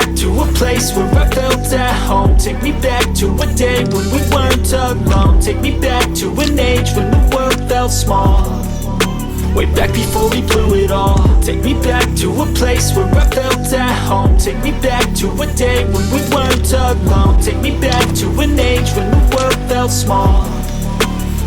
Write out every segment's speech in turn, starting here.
back to a place where I felt at home. Take me back to a day when we weren't alone. Take me back to an age when the world felt small. Way back before we blew it all. Take me back to a place where I felt at home. Take me back to a day when we weren't alone. Take me back to an age when the world felt small.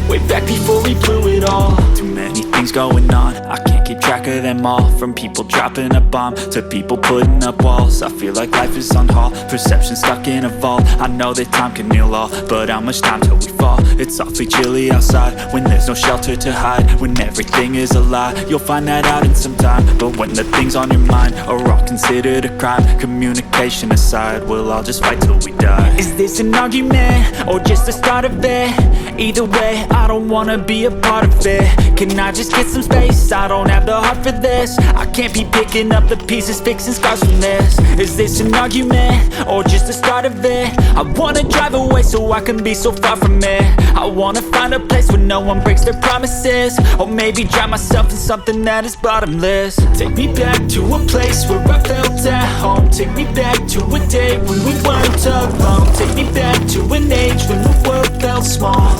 Way back before we blew it all. Too many things going on, I can't keep track of them all. From people dropping a bomb to people putting up walls. I feel like life is on hold, perception stuck in a vault. I know that time can heal all, but how much time till we fall? It's awfully chilly outside when there's no shelter to hide. When everything is a lie, you'll find that out in some time. But when the things on your mind are all considered a crime, communication aside, we'll all just fight till we die. Is this an argument or just the start of it? Either way, I don't wanna be a part of it. Can I just get some space? I don't have the heart for this. I can't be picking up the pieces, fixing scars from this. Is this an argument or just the start of it? I wanna drive away so I can be so far from it. I wanna find a place where no one breaks their promises. Or maybe drown myself in something that is bottomless. Take me back to a place where I felt at home. Take me back to a day when we weren't alone. Take me back to an age when the world felt small.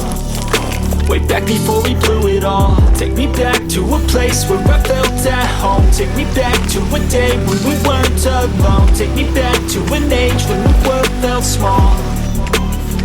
Way back before we blew it all. Take me back to a place where I felt at home. Take me back to a day when we weren't alone. Take me back to an age when the world felt small.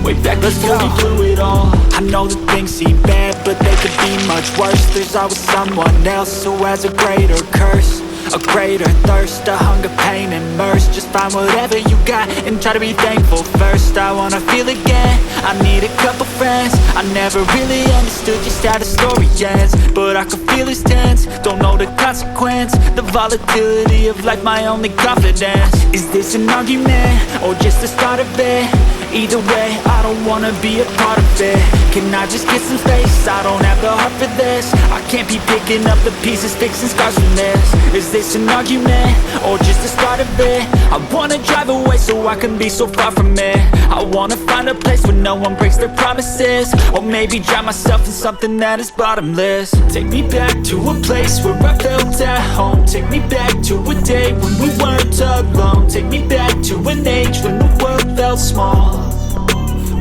Way back before we blew it all. I know that things seem bad, but they could be much worse. There's always someone else who has a greater curse, a greater thirst, a hunger, pain, and mercy. Just find whatever you got and try to be thankful first. I wanna feel again, I need a couple friends. I never really understood just how the story ends, but I can feel it's tense, don't know the consequence. The volatility of life, my only confidence. Is this an argument or just the start of it? Either way, I don't wanna be a part of it. Can I just get some space? I don't have the heart for this. I can't be picking up the pieces, fixing scars from this. Is this an argument or just the start of it? I wanna drive away so I can be so far from it. I wanna find a place where no one breaks their promises. Or maybe drown myself in something that is bottomless. Take me back to a place where I felt at home. Take me back to a day when we weren't alone. Take me back to an age when the world felt small.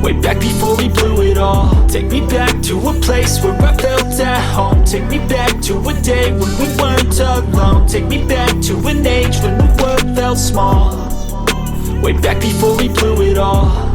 Way back before we blew it all. Take me back to a place where I felt at home. Take me back to a day when we weren't alone. Take me back to an age when the world felt small. Way back before we blew it all.